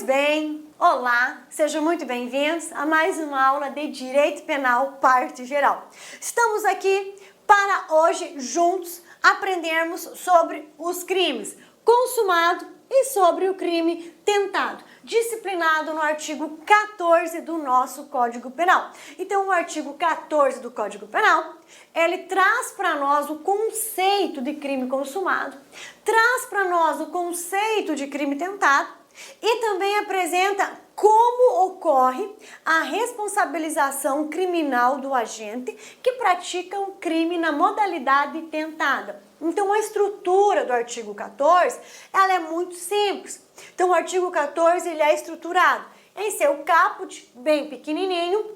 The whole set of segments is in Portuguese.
bem? Olá, sejam muito bem-vindos a mais uma aula de Direito Penal, parte geral. Estamos aqui para hoje juntos aprendermos sobre os crimes consumado e sobre o crime tentado, disciplinado no artigo 14 do nosso Código Penal. Então, o artigo 14 do Código Penal, ele traz para nós o conceito de crime consumado, traz para nós o conceito de crime tentado e também apresenta como ocorre a responsabilização criminal do agente que pratica um crime na modalidade tentada. Então, a estrutura do artigo 14, ela é muito simples. Então, o artigo 14, ele é estruturado em seu caput, bem pequenininho.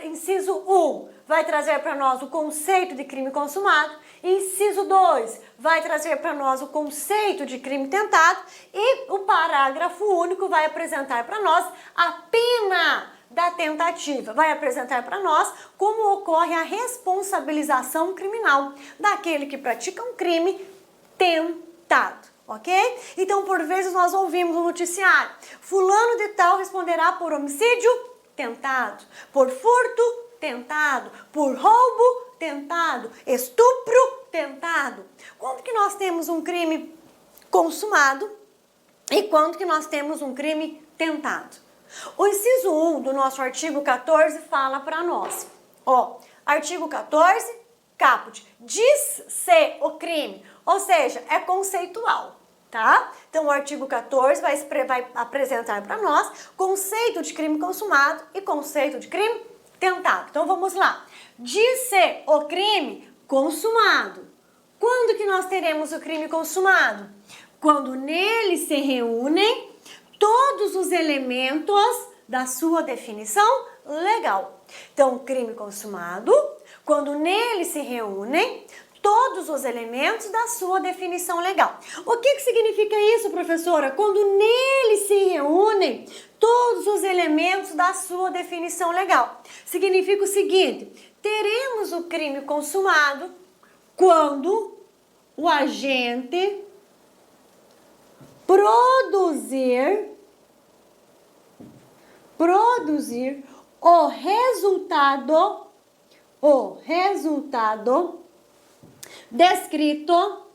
Inciso 1 vai trazer para nós o conceito de crime consumado. Inciso 2 vai trazer para nós o conceito de crime tentado. E o parágrafo único vai apresentar para nós a pena da tentativa, vai apresentar para nós como ocorre a responsabilização criminal daquele que pratica um crime tentado, ok? Então, por vezes nós ouvimos no noticiário, fulano de tal responderá por homicídio tentado, por furto tentado, por roubo tentado, estupro tentado. Quando que nós temos um crime consumado e quando que nós temos um crime tentado? O inciso 1 do nosso artigo 14 fala para nós, artigo 14, caput, diz-se o crime, ou seja, é conceitual, tá? Então, o artigo 14 vai apresentar para nós conceito de crime consumado e conceito de crime tentado. Então, vamos lá. Diz-se o crime consumado. Quando que nós teremos o crime consumado? Quando nele se reúnem todos os elementos da sua definição legal. Então, crime consumado, quando nele se reúnem todos os elementos da sua definição legal. O que significa isso, professora? Quando nele se reúnem todos os elementos da sua definição legal. Significa o seguinte, teremos o crime consumado quando o agente produzir o resultado descrito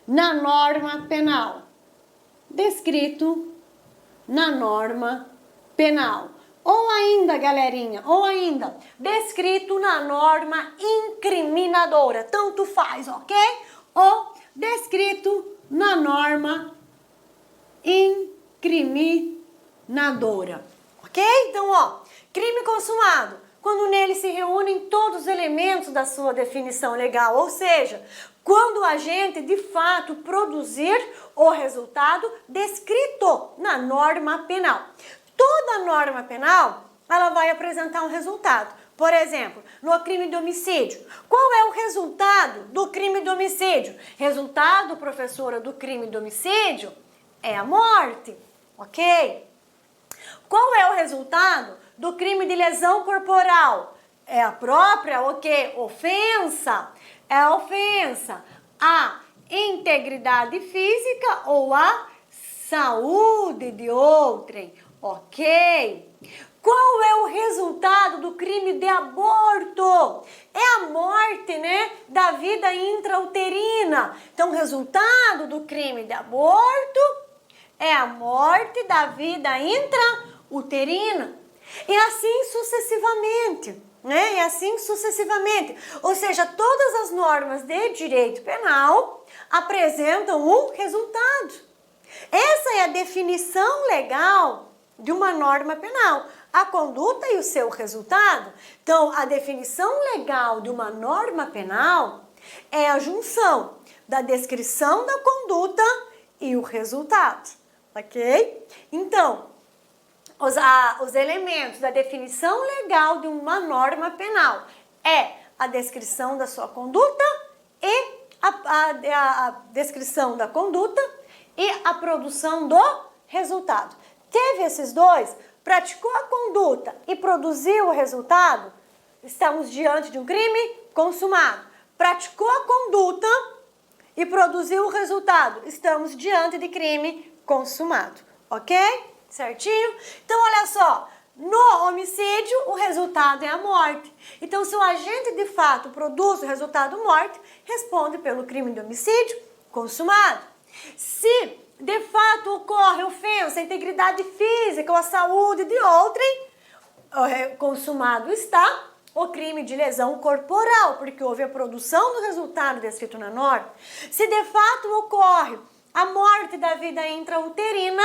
na norma penal. Descrito na norma penal. Ou ainda, galerinha, descrito na norma incriminadora. Tanto faz, ok? Ou descrito na norma incriminadora, ok? Então, crime consumado, quando nele se reúnem todos os elementos da sua definição legal, ou seja, quando o agente de fato produzir o resultado descrito na norma penal. Toda norma penal, ela vai apresentar um resultado. Por exemplo, no crime de homicídio. Qual é o resultado do crime de homicídio? Resultado, professora, do crime de homicídio é a morte, ok? Qual é o resultado do crime de lesão corporal? É a própria, ofensa. É a ofensa à integridade física ou à saúde de outrem, ok? Qual é o resultado do crime de aborto? É a morte, da vida intrauterina. Então, o resultado do crime de aborto é a morte da vida intrauterina. E assim sucessivamente, E assim sucessivamente. Ou seja, todas as normas de direito penal apresentam um resultado. Essa é a definição legal de uma norma penal. A conduta e o seu resultado. Então, a definição legal de uma norma penal é a junção da descrição da conduta e o resultado, ok? Então, os elementos da definição legal de uma norma penal é a descrição da sua conduta e a descrição da conduta e a produção do resultado. Teve esses dois? Praticou a conduta e produziu o resultado, estamos diante de um crime consumado. Praticou a conduta e produziu o resultado, estamos diante de crime consumado, ok? Certinho? Então, olha só, no homicídio, o resultado é a morte. Então, se o agente de fato produz o resultado morte, responde pelo crime de homicídio consumado. Se de fato ocorre ofensa à integridade física ou à saúde de outrem, consumado está o crime de lesão corporal, porque houve a produção do resultado descrito na norma. Se de fato ocorre a morte da vida intrauterina,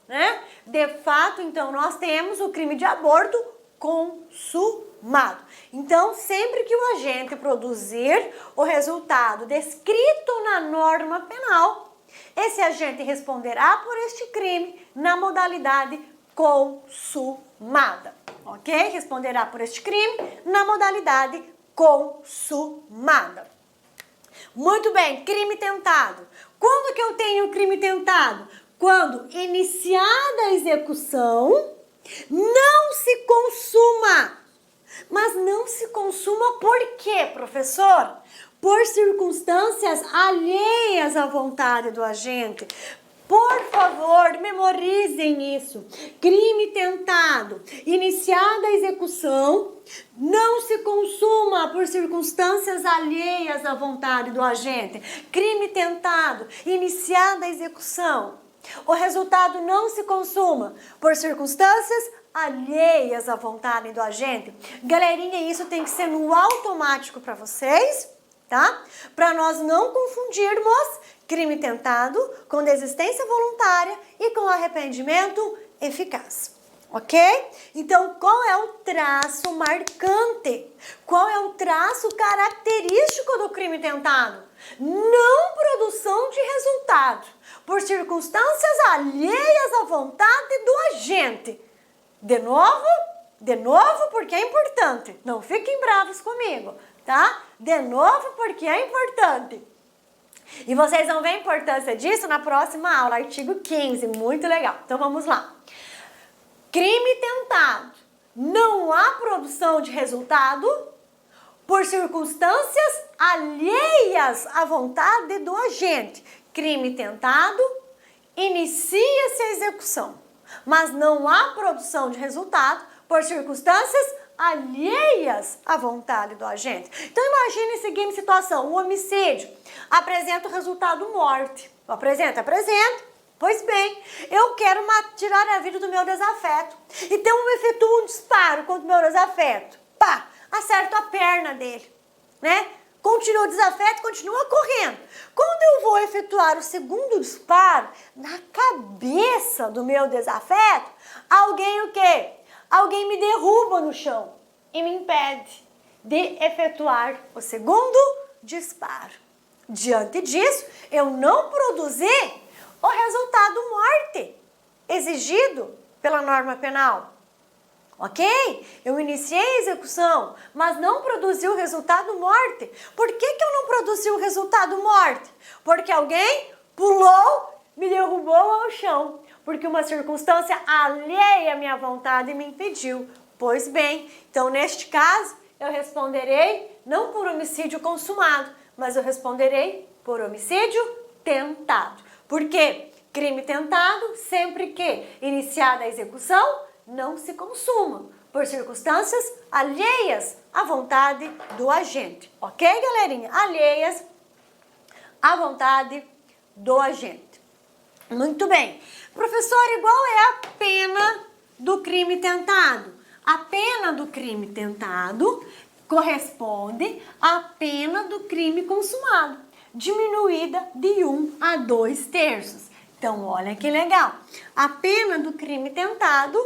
né? De fato, então, nós temos o crime de aborto consumado. Então, sempre que o agente produzir o resultado descrito na norma penal, esse agente responderá por este crime na modalidade consumada, ok? Responderá por este crime na modalidade consumada. Muito bem, crime tentado. Quando que eu tenho crime tentado? Quando iniciada a execução, não se consuma. Mas não se consuma por quê, professor? Por circunstâncias alheias à vontade do agente. Por favor, memorizem isso. Crime tentado, iniciada a execução, não se consuma por circunstâncias alheias à vontade do agente. Crime tentado, iniciada a execução, o resultado não se consuma por circunstâncias alheias à vontade do agente. Galerinha, isso tem que ser no automático para vocês, tá? Para nós não confundirmos crime tentado com desistência voluntária e com arrependimento eficaz, ok? Então, qual é o traço marcante? Qual é o traço característico do crime tentado? Não produção de resultado por circunstâncias alheias à vontade do agente. De novo, porque é importante. Não fiquem bravos comigo, tá? De novo, porque é importante. E vocês vão ver a importância disso na próxima aula, artigo 15, muito legal. Então vamos lá. Crime tentado. Não há produção de resultado por circunstâncias alheias à vontade do agente. Crime tentado, inicia-se a execução, mas não há produção de resultado por circunstâncias alheias à vontade do agente. Então imagine a seguinte situação, o homicídio apresenta o resultado morte. Apresenta. Pois bem, eu quero tirar a vida do meu desafeto. Então eu efetuo um disparo contra o meu desafeto. Pá, acerto a perna dele, né? Continua o desafeto, continua correndo. Quando eu vou efetuar o segundo disparo na cabeça do meu desafeto, alguém o quê? Alguém me derruba no chão e me impede de efetuar o segundo disparo. Diante disso, eu não produzi o resultado morte exigido pela norma penal. Ok? Eu iniciei a execução, mas não produzi o resultado morte. Por que eu não produzi o resultado morte? Porque alguém pulou, me derrubou ao chão. Porque uma circunstância alheia à minha vontade me impediu. Pois bem, então neste caso, eu responderei não por homicídio consumado, mas eu responderei por homicídio tentado. Por quê? Crime tentado, sempre que iniciada a execução, não se consuma por circunstâncias alheias à vontade do agente. Ok, galerinha? Alheias à vontade do agente. Muito bem. Professor, igual é a pena do crime tentado? A pena do crime tentado corresponde à pena do crime consumado, diminuída de 1 a 2/3. Então, olha que legal. A pena do crime tentado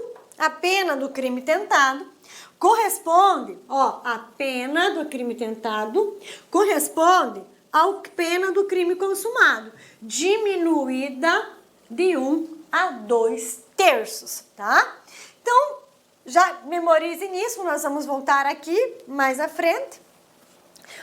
corresponde, a pena do crime tentado corresponde à pena do crime consumado, diminuída de 1 a 2/3, tá? Então, já memorizem isso, nós vamos voltar aqui mais à frente,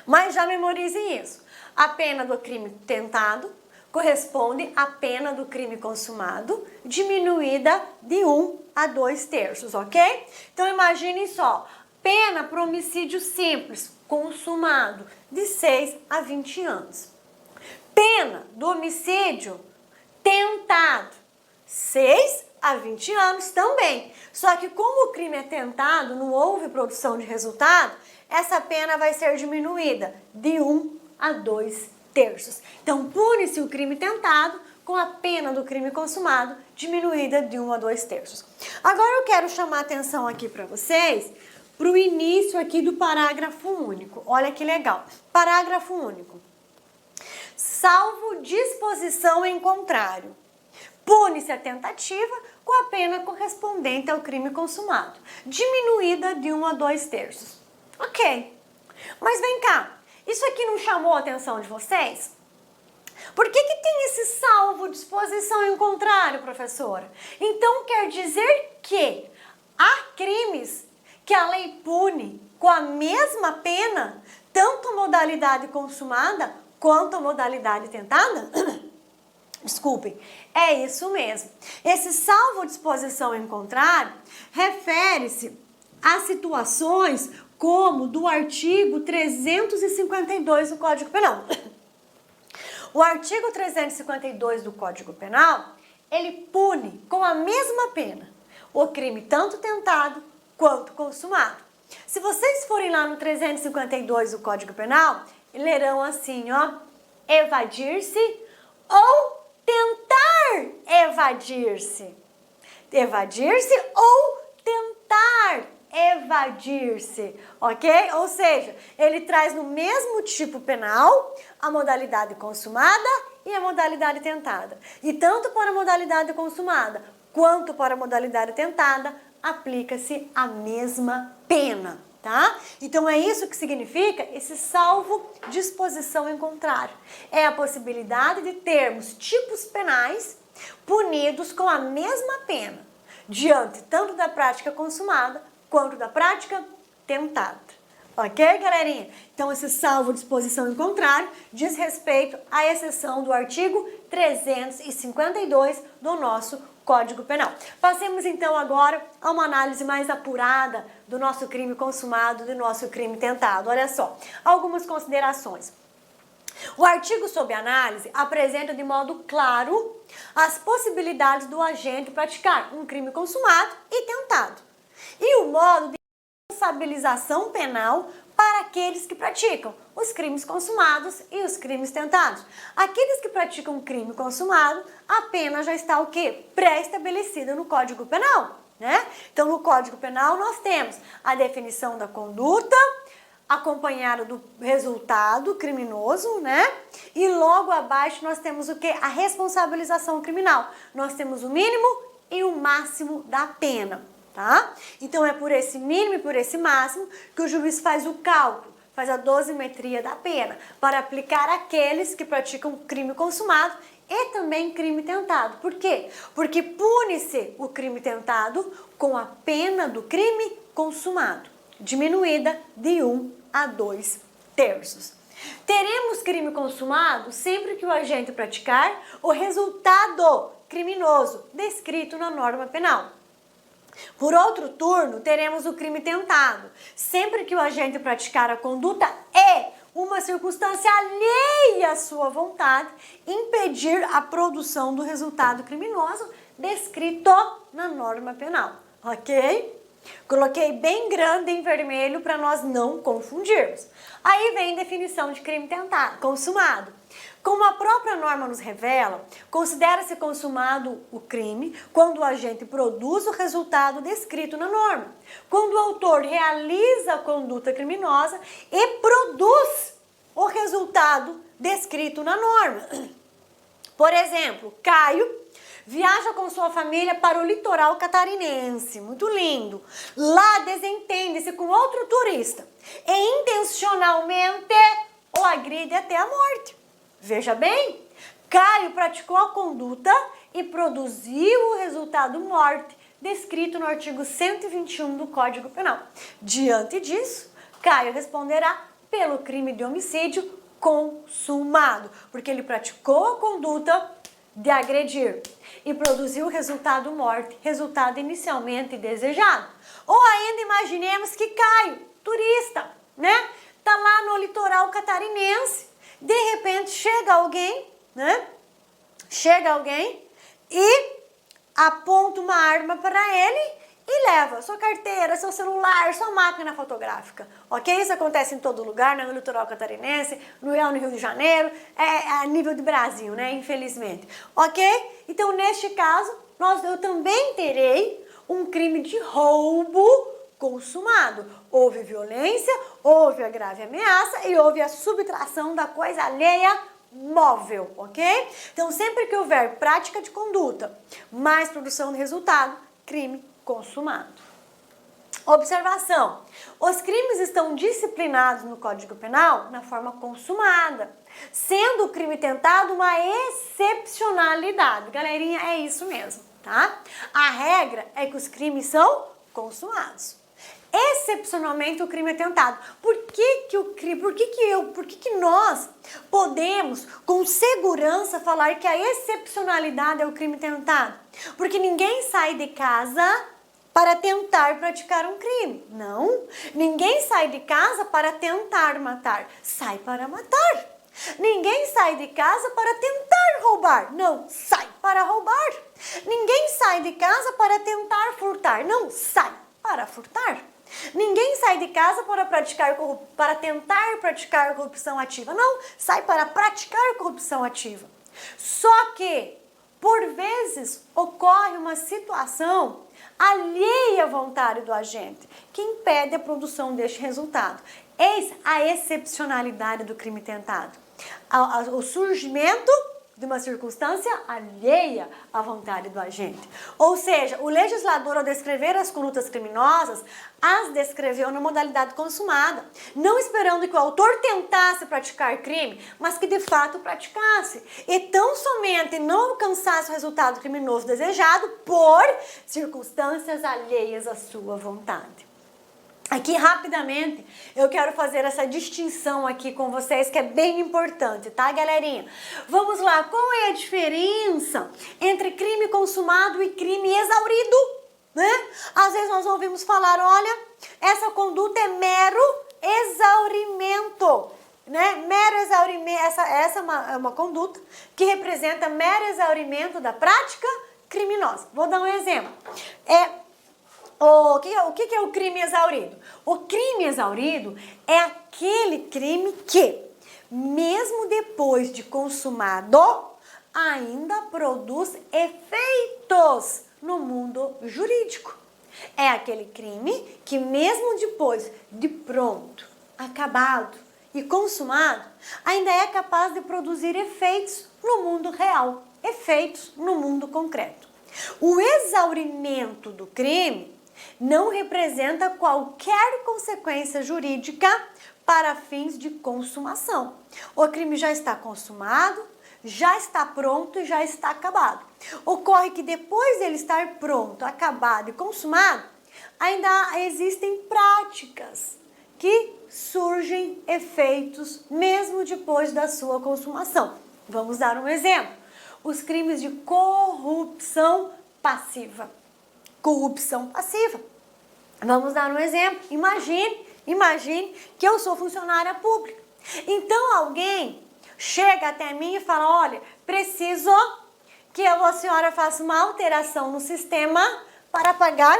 mas já memorizem isso. A pena do crime tentado corresponde à pena do crime consumado, diminuída de 1 a 2/3, ok? Então, imaginem só, pena para homicídio simples, consumado, de 6 a 20 anos. Pena do homicídio tentado, 6 a 20 anos também. Só que como o crime é tentado, não houve produção de resultado, essa pena vai ser diminuída de 1 a 2 terços. Então, pune-se o crime tentado com a pena do crime consumado diminuída de 1 a 2 terços. Agora eu quero chamar a atenção aqui para vocês para o início aqui do parágrafo único. Olha que legal. Parágrafo único. Salvo disposição em contrário, pune-se a tentativa com a pena correspondente ao crime consumado, diminuída de 1 a 2 terços. Ok, mas vem cá, isso aqui não chamou a atenção de vocês? Por que tem esse salvo disposição em contrário, professora? Então quer dizer que há crimes que a lei pune com a mesma pena, tanto a modalidade consumada quanto a modalidade tentada? Desculpem, é isso mesmo. Esse salvo disposição em contrário refere-se a situações como do artigo 352 do Código Penal. O artigo 352 do Código Penal, ele pune com a mesma pena o crime tanto tentado quanto consumado. Se vocês forem lá no 352 do Código Penal, lerão assim, ó, evadir-se ou tentar evadir-se. Evadir-se ou tentar evadir-se, ok? Ou seja, ele traz no mesmo tipo penal a modalidade consumada e a modalidade tentada. E tanto para a modalidade consumada quanto para a modalidade tentada, aplica-se a mesma pena, tá? Então é isso que significa esse salvo disposição em contrário. É a possibilidade de termos tipos penais punidos com a mesma pena, diante tanto da prática consumada quanto da prática tentada. Ok, galerinha? Então esse salvo disposição em contrário diz respeito à exceção do artigo 352 do nosso Código Penal. Passemos então agora a uma análise mais apurada do nosso crime consumado, do nosso crime tentado. Olha só, algumas considerações. O artigo sob análise apresenta de modo claro as possibilidades do agente praticar um crime consumado e tentado, e o modo de responsabilização penal para aqueles que praticam os crimes consumados e os crimes tentados. Aqueles que praticam um crime consumado, a pena já está o quê? Pré-estabelecida no Código Penal, né? Então, no Código Penal nós temos a definição da conduta, acompanhada do resultado criminoso, né? E logo abaixo nós temos o quê? A responsabilização criminal. Nós temos o mínimo e o máximo da pena, tá? Então é por esse mínimo e por esse máximo que o juiz faz o cálculo, faz a dosimetria da pena para aplicar àqueles que praticam crime consumado e também crime tentado. Por quê? Porque pune-se o crime tentado com a pena do crime consumado, diminuída de 1 a 2 terços. Teremos crime consumado sempre que o agente praticar o resultado criminoso descrito na norma penal. Por outro turno, teremos o crime tentado, sempre que o agente praticar a conduta e uma circunstância alheia à sua vontade impedir a produção do resultado criminoso descrito na norma penal, ok? Coloquei bem grande em vermelho para nós não confundirmos. Aí vem definição de crime tentado, consumado. Como a própria norma nos revela, considera-se consumado o crime quando o agente produz o resultado descrito na norma, quando o autor realiza a conduta criminosa e produz o resultado descrito na norma. Por exemplo, Caio viaja com sua família para o litoral catarinense, muito lindo. Lá desentende-se com outro turista e intencionalmente o agride até a morte. Veja bem, Caio praticou a conduta e produziu o resultado morte descrito no artigo 121 do Código Penal. Diante disso, Caio responderá pelo crime de homicídio consumado, porque ele praticou a conduta de agredir e produziu o resultado morte, resultado inicialmente desejado. Ou ainda imaginemos que Caio, turista, né, tá lá no litoral catarinense, de repente chega alguém, né, e aponta uma arma para ele e leva sua carteira, seu celular, sua máquina fotográfica, ok? Isso acontece em todo lugar, no litoral catarinense, no Rio de Janeiro, a nível de Brasil, né? Infelizmente, ok? Então, neste caso, eu também terei um crime de roubo consumado. Houve violência, houve a grave ameaça e houve a subtração da coisa alheia móvel, ok? Então, sempre que houver prática de conduta mais produção de resultado, crime consumado. Observação: os crimes estão disciplinados no Código Penal na forma consumada, sendo o crime tentado uma excepcionalidade. Galerinha, é isso mesmo, tá? A regra é que os crimes são consumados. Excepcionalmente o crime é tentado. Por que nós podemos com segurança falar que a excepcionalidade é o crime tentado? Porque ninguém sai de casa para tentar praticar um crime. Não. Ninguém sai de casa para tentar matar. Sai para matar. Ninguém sai de casa para tentar roubar. Não. Sai para roubar. Ninguém sai de casa para tentar furtar. Não. Sai para furtar. Ninguém sai de casa para tentar praticar corrupção ativa. Não, sai para praticar corrupção ativa. Só que, por vezes, ocorre uma situação alheia à vontade do agente, que impede a produção deste resultado. Eis a excepcionalidade do crime tentado. O surgimento de uma circunstância alheia à vontade do agente. Ou seja, o legislador, ao descrever as condutas criminosas, as descreveu na modalidade consumada, não esperando que o autor tentasse praticar crime, mas que de fato praticasse, e tão somente não alcançasse o resultado criminoso desejado por circunstâncias alheias à sua vontade. Aqui, rapidamente, eu quero fazer essa distinção aqui com vocês, que é bem importante, tá, galerinha? Vamos lá, qual é a diferença entre crime consumado e crime exaurido, né? Às vezes nós ouvimos falar, olha, essa conduta é mero exaurimento, né? Mero exaurimento, essa é uma conduta que representa mero exaurimento da prática criminosa. Vou dar um exemplo. O que é o crime exaurido? O crime exaurido é aquele crime que, mesmo depois de consumado, ainda produz efeitos no mundo jurídico. É aquele crime que, mesmo depois de pronto, acabado e consumado, ainda é capaz de produzir efeitos no mundo real, efeitos no mundo concreto. O exaurimento do crime não representa qualquer consequência jurídica para fins de consumação. O crime já está consumado, já está pronto e já está acabado. Ocorre que depois dele estar pronto, acabado e consumado, ainda existem práticas que surgem efeitos mesmo depois da sua consumação. Vamos dar um exemplo. Os crimes de corrupção passiva. Corrupção passiva. Vamos dar um exemplo. Imagine que eu sou funcionária pública. Então alguém chega até mim e fala, olha, preciso que a senhora faça uma alteração no sistema para pagar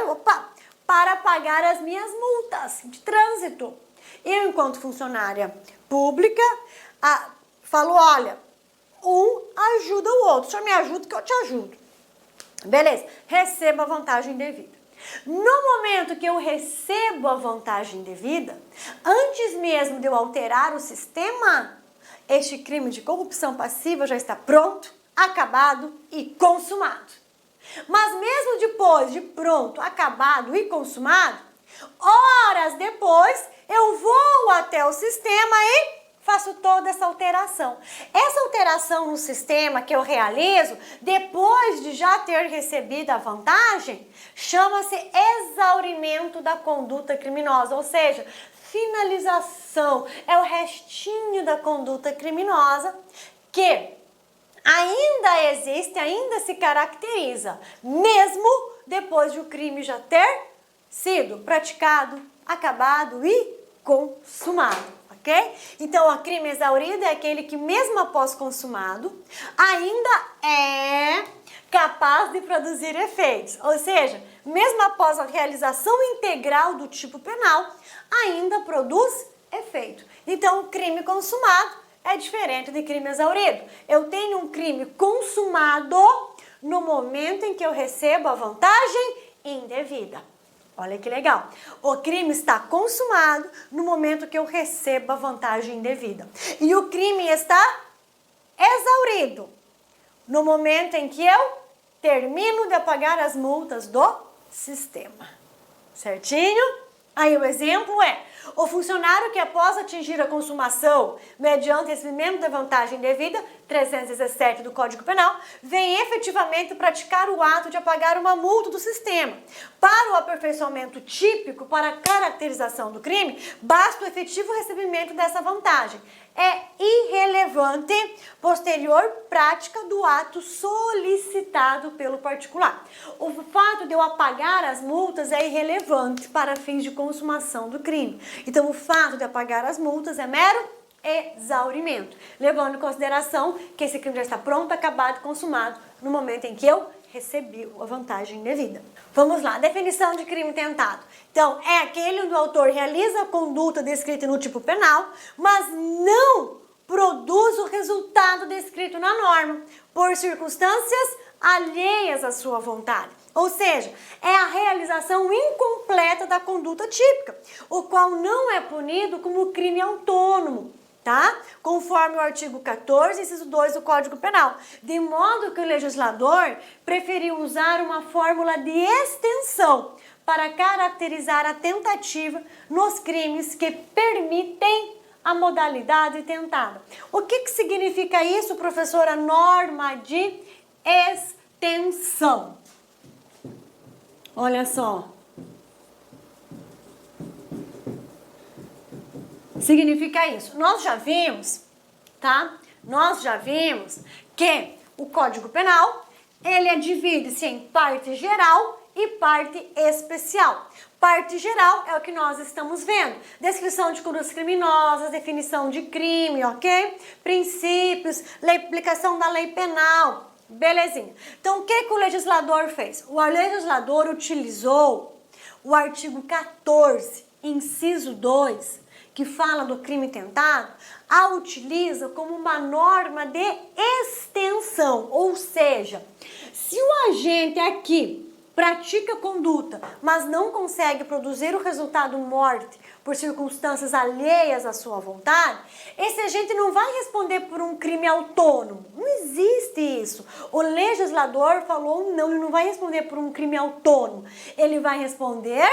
as minhas multas de trânsito. Eu, enquanto funcionária pública, falo, olha, um ajuda o outro. O senhor me ajuda que eu te ajudo. Beleza, recebo a vantagem devida. No momento que eu recebo a vantagem devida, antes mesmo de eu alterar o sistema, este crime de corrupção passiva já está pronto, acabado e consumado. Mas mesmo depois de pronto, acabado e consumado, horas depois eu vou até o sistema e faço toda essa alteração. Essa alteração no sistema que eu realizo, depois de já ter recebido a vantagem, chama-se exaurimento da conduta criminosa, ou seja, finalização, é o restinho da conduta criminosa que ainda existe, ainda se caracteriza, mesmo depois de o crime já ter sido praticado, acabado e consumado. Okay? Então, o crime exaurido é aquele que, mesmo após consumado, ainda é incapaz de produzir efeitos. Ou seja, mesmo após a realização integral do tipo penal, ainda produz efeito. Então, o crime consumado é diferente de crime exaurido. Eu tenho um crime consumado no momento em que eu recebo a vantagem indevida. Olha que legal. O crime está consumado no momento que eu recebo a vantagem indevida. E o crime está exaurido no momento em que eu termino de pagar as multas do sistema. Certinho? Aí o exemplo é: o funcionário que após atingir a consumação, mediante recebimento da vantagem devida, 317 do Código Penal, vem efetivamente praticar o ato de apagar uma multa do sistema. Para o aperfeiçoamento típico, para a caracterização do crime, basta o efetivo recebimento dessa vantagem. É irrelevante posterior prática do ato solicitado pelo particular. O fato de eu apagar as multas é irrelevante para fins de consumação do crime. Então, o fato de apagar as multas é mero exaurimento, levando em consideração que esse crime já está pronto, acabado e consumado no momento em que eu recebi a vantagem devida. Vamos lá, definição de crime tentado. Então, é aquele onde o autor realiza a conduta descrita no tipo penal, mas não produz o resultado descrito na norma, por circunstâncias alheias à sua vontade. Ou seja, é a realização incompleta da conduta típica, o qual não é punido como crime autônomo, tá? Conforme o artigo 14, inciso 2 do Código Penal. De modo que o legislador preferiu usar uma fórmula de extensão para caracterizar a tentativa nos crimes que permitem a modalidade tentada. O que significa isso, professora? Norma de extensão. Olha só. Significa isso. Nós já vimos, tá? Nós já vimos que o Código Penal, ele divide-se em parte geral e parte especial. Parte geral é o que nós estamos vendo. Descrição de condutas criminosas, definição de crime, ok? Princípios, aplicação da lei penal. Belezinha. Então, o que o legislador fez? O legislador utilizou o artigo 14, inciso 2, que fala do crime tentado, a utiliza como uma norma de extensão. Ou seja, se o agente aqui pratica conduta, mas não consegue produzir o resultado morte por circunstâncias alheias à sua vontade, esse agente não vai responder por um crime autônomo. Não existe isso. O legislador falou não, ele não vai responder por um crime autônomo. Ele vai responder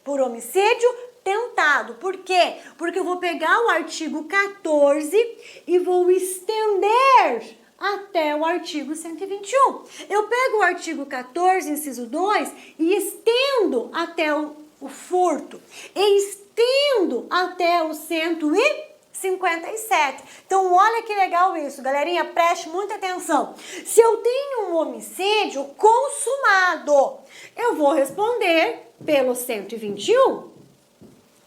por homicídio tentado. Por quê? Porque eu vou pegar o artigo 14 e vou estender até o artigo 121. Eu pego o artigo 14, inciso 2, e estendo até o furto. E estendo até o 157. Então, olha que legal isso, galerinha, preste muita atenção. Se eu tenho um homicídio consumado, eu vou responder pelo 121.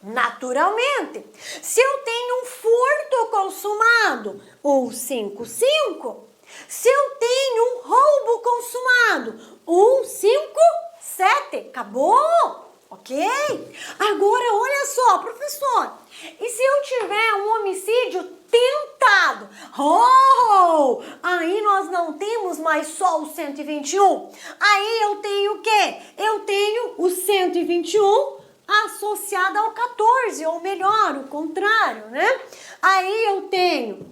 Naturalmente. Se eu tenho um furto consumado, o 55. Se eu tenho um roubo consumado, 157. Acabou? Ok? Agora, olha só, professor. E se eu tiver um homicídio tentado? Oh! Aí nós não temos mais só o 121. Aí eu tenho o quê? Eu tenho o 121 associado ao 14, ou melhor, o contrário, né? Aí eu tenho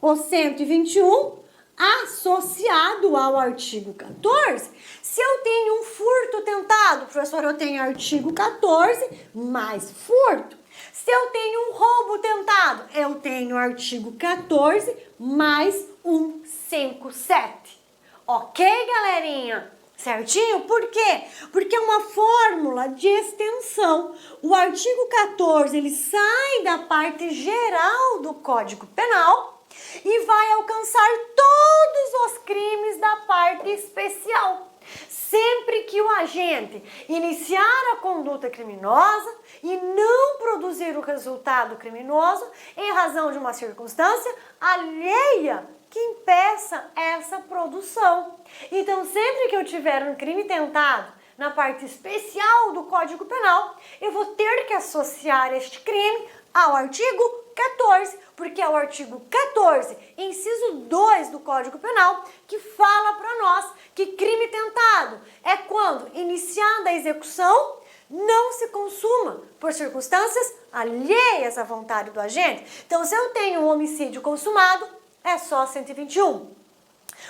o 121 associado ao artigo 14. Se eu tenho um furto tentado, professor, eu tenho artigo 14 mais furto. Se eu tenho um roubo tentado, eu tenho artigo 14 mais 157. Ok, galerinha? Certinho? Por quê? Porque é uma fórmula de extensão. O artigo 14, ele sai da parte geral do Código Penal e vai alcançar todos os crimes da parte especial. Sempre que o agente iniciar a conduta criminosa e não produzir o resultado criminoso em razão de uma circunstância alheia que impeça essa produção. Então, sempre que eu tiver um crime tentado na parte especial do Código Penal, eu vou ter que associar este crime ao artigo 14, porque é o artigo 14, inciso 2 do Código Penal, que fala para nós que crime tentado é quando, iniciada a execução, não se consuma por circunstâncias alheias à vontade do agente. Então, se eu tenho um homicídio consumado, é só 121.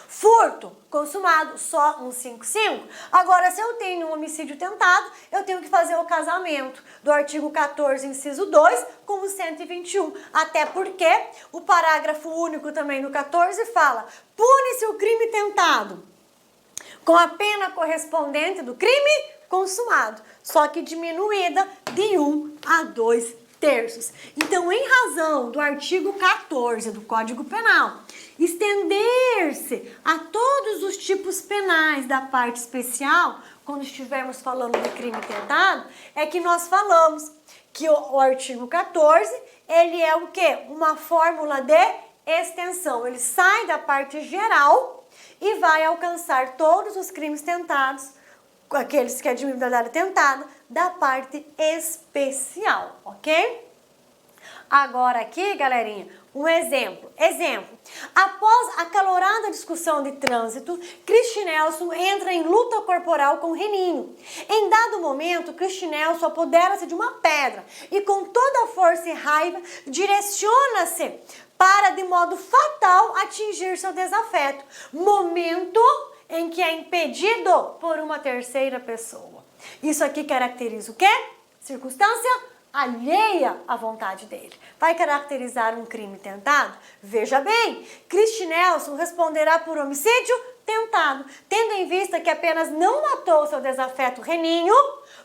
Furto consumado, só 155. Agora, se eu tenho um homicídio tentado, eu tenho que fazer o casamento do artigo 14, inciso 2, com o 121. Até porque o parágrafo único também no 14 fala: pune-se o crime tentado com a pena correspondente do crime consumado, só que diminuída de 1 a 2 terços. Então, em razão do artigo 14 do Código Penal estender-se a todos os tipos penais da parte especial, quando estivermos falando de crime tentado, é que nós falamos que o artigo 14, ele é o quê? Uma fórmula de extensão. Ele sai da parte geral e vai alcançar todos os crimes tentados, aqueles que é de individualidade tentada, da parte especial, ok? Agora aqui, galerinha, um exemplo. Após acalorada discussão de trânsito, Cristi Nelson entra em luta corporal com Reninho. Em dado momento, Cristi Nelson apodera-se de uma pedra e com toda a força e raiva direciona-se para, de modo fatal, atingir seu desafeto. Momento em que é impedido por uma terceira pessoa. Isso aqui caracteriza o quê? Circunstância alheia à vontade dele. Vai caracterizar um crime tentado? Veja bem, Cristi Nelson responderá por homicídio tentado, tendo em vista que apenas não matou seu desafeto Reninho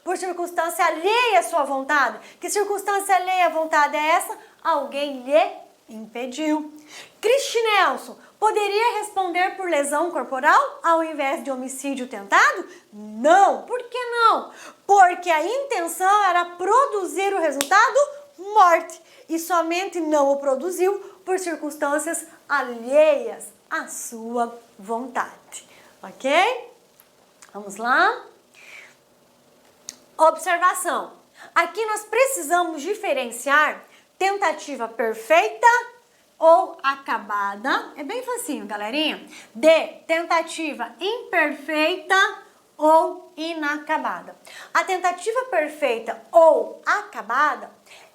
por circunstância alheia à sua vontade. Que circunstância alheia à vontade é essa? Alguém lhe impediu. Cristi Nelson poderia responder por lesão corporal ao invés de homicídio tentado? Não. Por que não? Porque a intenção era produzir o resultado morte e somente não o produziu por circunstâncias alheias à sua vontade. Ok? Vamos lá? Observação. Aqui nós precisamos diferenciar tentativa perfeita ou acabada, é bem facinho, galerinha, de tentativa imperfeita ou inacabada. A tentativa perfeita ou acabada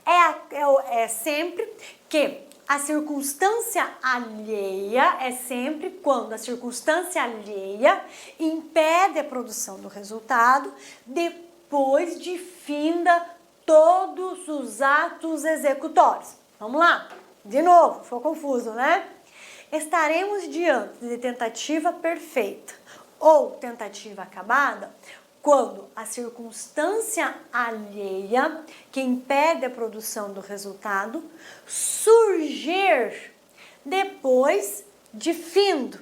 é sempre que a circunstância alheia, é sempre quando a circunstância alheia impede a produção do resultado depois de finda todos os atos executórios. Vamos lá? De novo, ficou confuso, né? Estaremos diante de tentativa perfeita ou tentativa acabada quando a circunstância alheia que impede a produção do resultado surgir depois de findo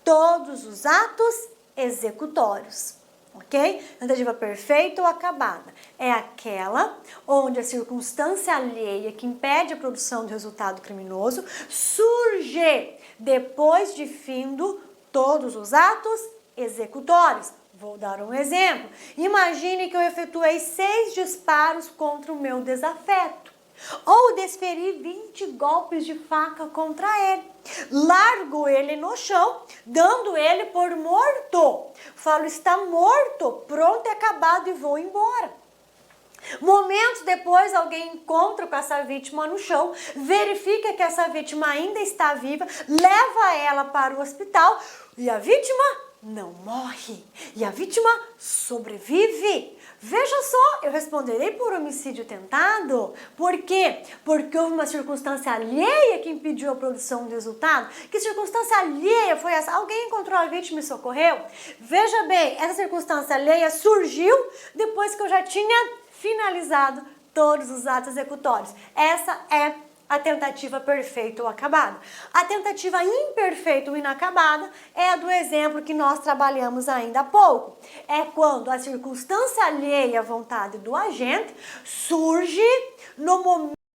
todos os atos executórios. Ok? Tentativa perfeita ou acabada é aquela onde a circunstância alheia que impede a produção do resultado criminoso surge depois de findo todos os atos executórios. Vou dar um exemplo. Imagine que eu efetuei 6 disparos contra o meu desafeto ou desferi 20 golpes de faca contra ele. Largo ele no chão, dando ele por morto. Falo, está morto, pronto e acabado, e vou embora. Momentos depois, alguém encontra com essa vítima no chão, verifica que essa vítima ainda está viva, leva ela para o hospital e a vítima não morre. E a vítima sobrevive. Veja só, eu responderei por homicídio tentado. Por quê? Porque houve uma circunstância alheia que impediu a produção do resultado. Que circunstância alheia foi essa? Alguém encontrou a vítima e socorreu? Veja bem, essa circunstância alheia surgiu depois que eu já tinha finalizado todos os atos executórios. Essa é a tentativa perfeita ou acabada. A tentativa imperfeita ou inacabada é a do exemplo que nós trabalhamos ainda há pouco. É quando a circunstância alheia à vontade do agente surge no momento